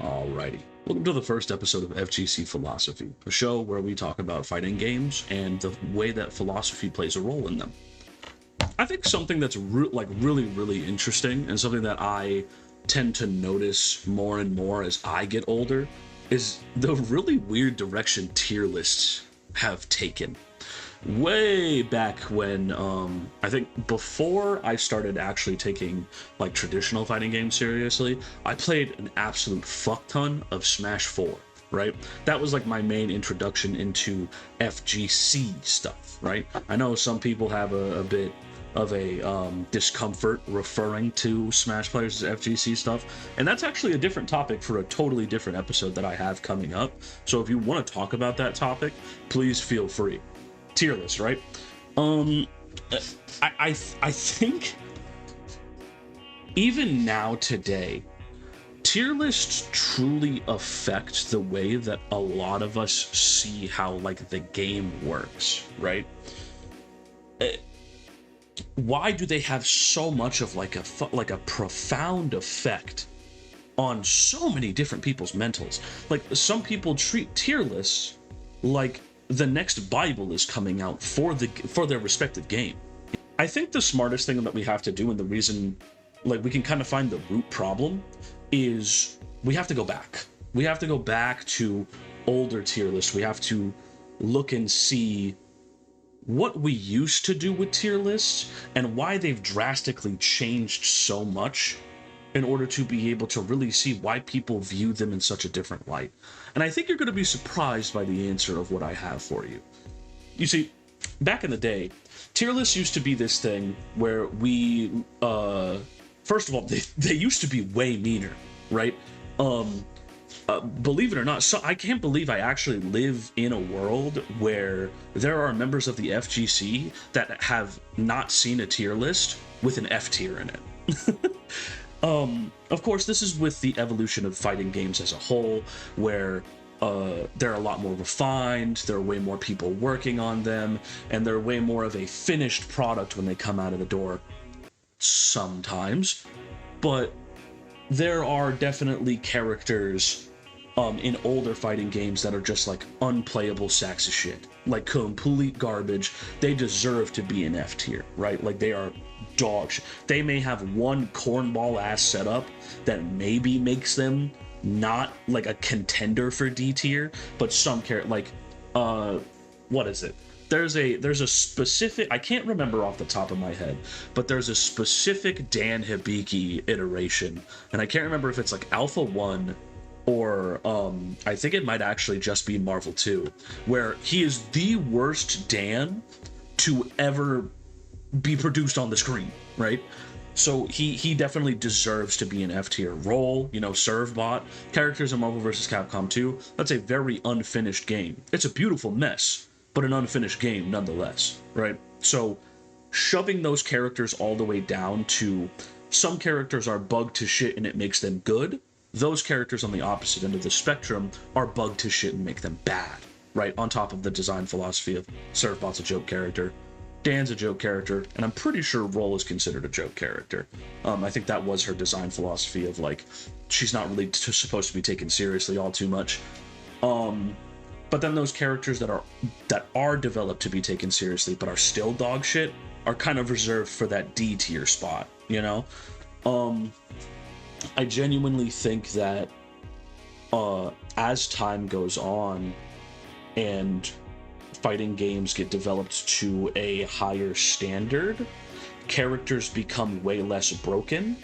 Alrighty. Welcome to the first episode of FGC Philosophy, a show where we talk about fighting games and the way that philosophy plays a role in them. I think something that's really interesting and something that I tend to notice more and more as I get older is the really weird direction tier lists have taken. Way back when, I think before I started actually taking like traditional fighting games seriously, I played an absolute fuck ton of Smash 4, right? That was like my main introduction into FGC stuff, right? I know some people have a bit of a discomfort referring to Smash players as FGC stuff, and that's actually a different topic for a totally different episode that I have coming up. So if you want to talk about that topic, please feel free. Tier list, right? I think even now today, tier lists truly affect the way that a lot of us see how like the game works, right? Why do they have so much of like a profound effect on so many different people's mentals? Like some people treat tier lists like the next Bible is coming out for their respective game. I think the smartest thing that we have to do, and the reason like we can kind of find the root problem, is we have to go back. We have to go back to older tier lists. We have to look and see what we used to do with tier lists and why they've drastically changed so much in order to be able to really see why people view them in such a different light. And I think you're going to be surprised by the answer of what I have for you. You see, back in the day, tier lists used to be this thing where we, first of all, they used to be way meaner, right? Believe it or not, so I can't believe I actually live in a world where there are members of the FGC that have not seen a tier list with an F tier in it. Of course, this is with the evolution of fighting games as a whole, where they're a lot more refined, there are way more people working on them, and they're way more of a finished product when they come out of the door. Sometimes. But there are definitely characters in older fighting games that are just like unplayable sacks of shit. Like complete garbage. They deserve to be in F tier, right? Like they are dog shit. They may have one cornball ass setup that maybe makes them not like a contender for D tier, but some character like what is it? There's a specific, I can't remember off the top of my head, but there's a specific Dan Hibiki iteration, and I can't remember if it's like Alpha 1 or I think it might actually just be Marvel 2, where he is the worst Dan to ever be produced on the screen, right? So he definitely deserves to be an F tier role. You know, Servbot, characters in Marvel vs. Capcom 2, that's a very unfinished game. It's a beautiful mess, but an unfinished game nonetheless, right? So shoving those characters all the way down to some characters are bugged to shit and it makes them good. Those characters on the opposite end of the spectrum are bugged to shit and make them bad, right? On top of the design philosophy of Servbot's a joke character, Dan's a joke character, and I'm pretty sure Roll is considered a joke character. I think that was her design philosophy of like, she's not really supposed to be taken seriously all too much. But then those characters that are developed to be taken seriously but are still dog shit are kind of reserved for that D tier spot, you know? I genuinely think that as time goes on and fighting games get developed to a higher standard, characters become way less broken,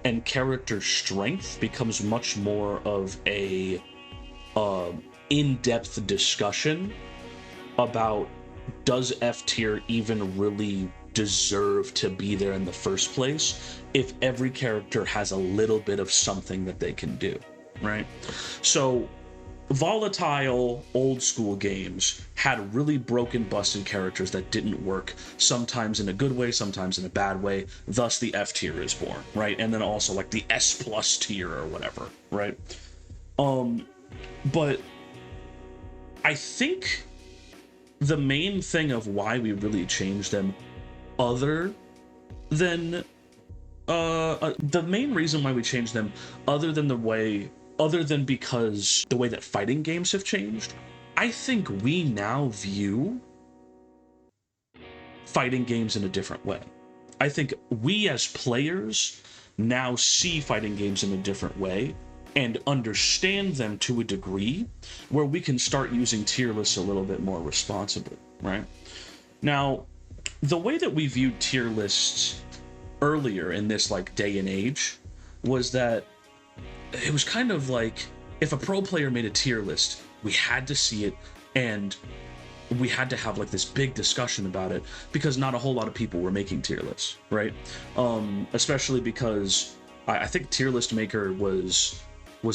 and character strength becomes much more of a in-depth discussion about does F tier even really deserve to be there in the first place if every character has a little bit of something that they can do, right? So volatile old school games had really broken, busted characters that didn't work, sometimes in a good way, sometimes in a bad way. Thus the F tier is born, right? And then also like the S plus tier or whatever, right? But I think the main thing of why we really changed them, other than the main reason why we changed them, other than the way other than because the way that fighting games have changed. I think we now view fighting games in a different way. I think we as players now see fighting games in a different way and understand them to a degree where we can start using tier lists a little bit more responsibly, right? Now, the way that we viewed tier lists earlier in this like day and age was that it was kind of like if a pro player made a tier list, we had to see it and we had to have like this big discussion about it because not a whole lot of people were making tier lists, right? Especially because I think tier list maker was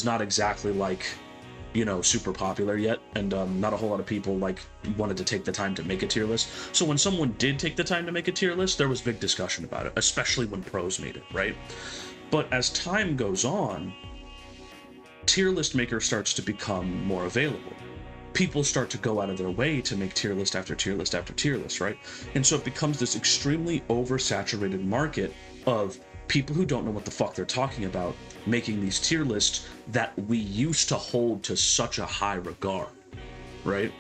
not exactly like, you know, super popular yet, and not a whole lot of people like wanted to take the time to make a tier list. So when someone did take the time to make a tier list, there was big discussion about it, especially when pros made it, right? But as time goes on, tier list maker starts to become more available. People start to go out of their way to make tier list after tier list after tier list, right? And so it becomes this extremely oversaturated market of people who don't know what the fuck they're talking about making these tier lists that we used to hold to such a high regard, right?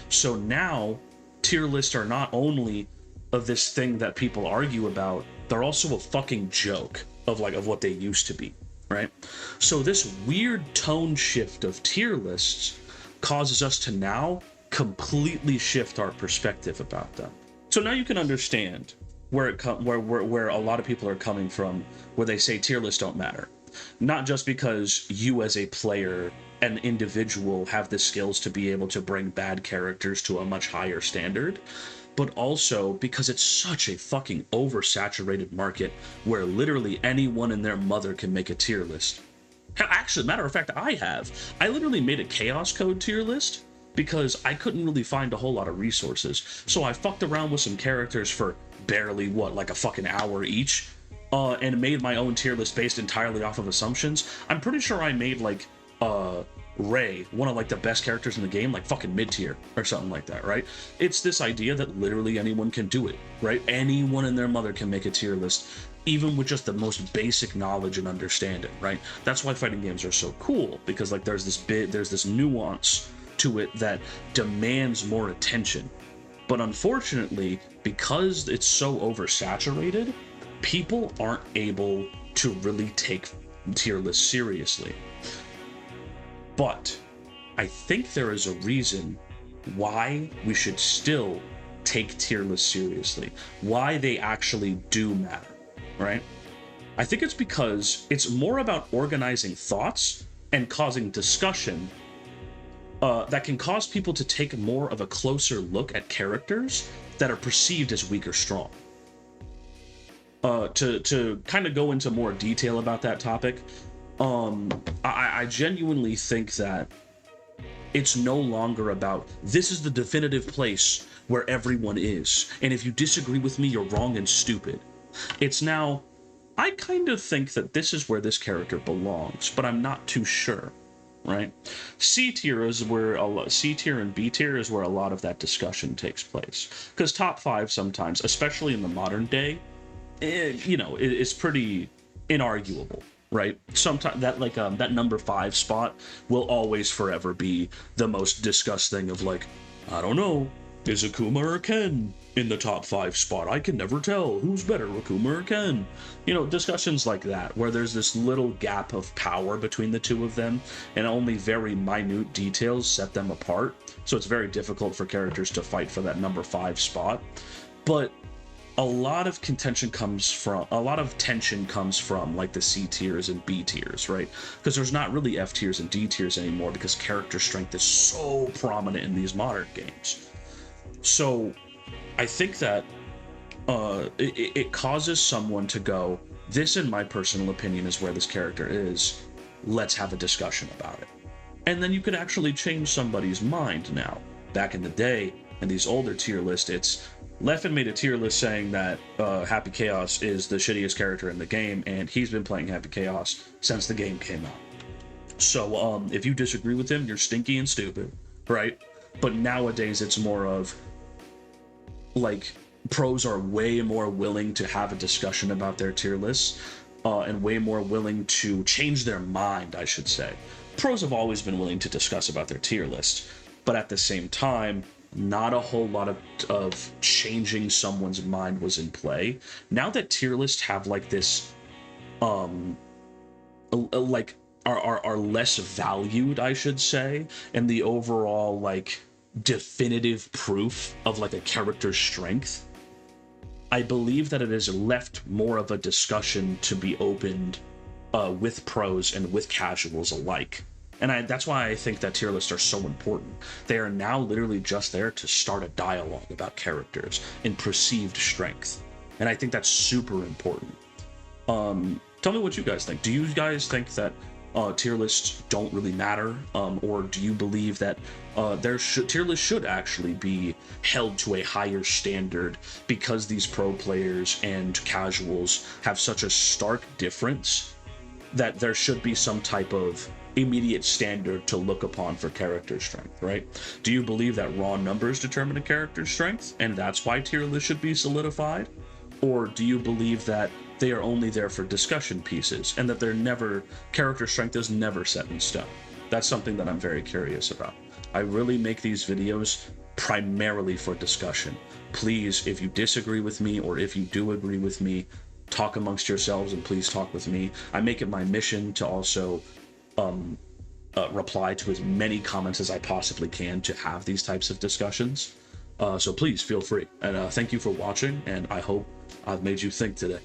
So now tier lists are not only of this thing that people argue about, they're also a fucking joke of what they used to be, right? So this weird tone shift of tier lists causes us to now completely shift our perspective about them. So now you can understand where a lot of people are coming from, where they say tier lists don't matter. Not just because you as a player, an individual, have the skills to be able to bring bad characters to a much higher standard, but also because it's such a fucking oversaturated market where literally anyone and their mother can make a tier list. Actually, matter of fact, I literally made a Chaos Code tier list because I couldn't really find a whole lot of resources. So I fucked around with some characters for barely, like a fucking hour each, and made my own tier list based entirely off of assumptions. I'm pretty sure I made, like, Ray, one of, like, the best characters in the game, like, fucking mid-tier, or something like that, right? It's this idea that literally anyone can do it, right? Anyone and their mother can make a tier list, even with just the most basic knowledge and understanding, right? That's why fighting games are so cool, because, like, there's this nuance to it that demands more attention. But unfortunately, because it's so oversaturated, people aren't able to really take tier lists seriously. But I think there is a reason why we should still take tier lists seriously, why they actually do matter, right? I think it's because it's more about organizing thoughts and causing discussion that can cause people to take more of a closer look at characters that are perceived as weak or strong. To kind of go into more detail about that topic, I genuinely think that it's no longer about this is the definitive place where everyone is, and if you disagree with me, you're wrong and stupid. It's now, I kind of think that this is where this character belongs, but I'm not too sure, right? C tier and B tier is where a lot of that discussion takes place, because top 5 sometimes, especially in the modern day, it's pretty inarguable, right? Sometimes that number 5 spot will always forever be the most discussed thing of, like, I don't know, is Akuma or Ken in the top 5 spot? I can never tell who's better, Akuma or Ken. Discussions like that, where there's this little gap of power between the two of them, and only very minute details set them apart. So it's very difficult for characters to fight for that number 5 spot. But a lot of tension comes from like the C tiers and B tiers, right? Because there's not really F tiers and D tiers anymore, because character strength is so prominent in these modern games. So I think that it causes someone to go, this, in my personal opinion, is where this character is. Let's have a discussion about it. And then you could actually change somebody's mind now. Back in the day, in these older tier lists, it's Leffen made a tier list saying that Happy Chaos is the shittiest character in the game, and he's been playing Happy Chaos since the game came out. So if you disagree with him, you're stinky and stupid, right? But nowadays it's more of, like, pros are way more willing to have a discussion about their tier lists, and way more willing to change their mind, I should say, pros have always been willing to discuss about their tier list, but at the same time, not a whole lot of changing someone's mind was in play. Now that tier lists have like this, like are less valued, I should say, and the overall like definitive proof of like a character's strength, I believe that it has left more of a discussion to be opened with pros and with casuals alike. And that's why I think that tier lists are so important. They are now literally just there to start a dialogue about characters and perceived strength. And I think that's super important. Tell me what you guys think. Do you guys think that tier lists don't really matter? Or do you believe that tier lists should actually be held to a higher standard because these pro players and casuals have such a stark difference that there should be some type of immediate standard to look upon for character strength, right? Do you believe that raw numbers determine a character's strength and that's why tier lists should be solidified? Or do you believe that they are only there for discussion pieces and that character strength is never set in stone? That's something that I'm very curious about. I really make these videos primarily for discussion. Please, if you disagree with me or if you do agree with me, talk amongst yourselves and please talk with me. I make it my mission to also reply to as many comments as I possibly can to have these types of discussions. So please feel free. And thank you for watching, and I hope I've made you think today.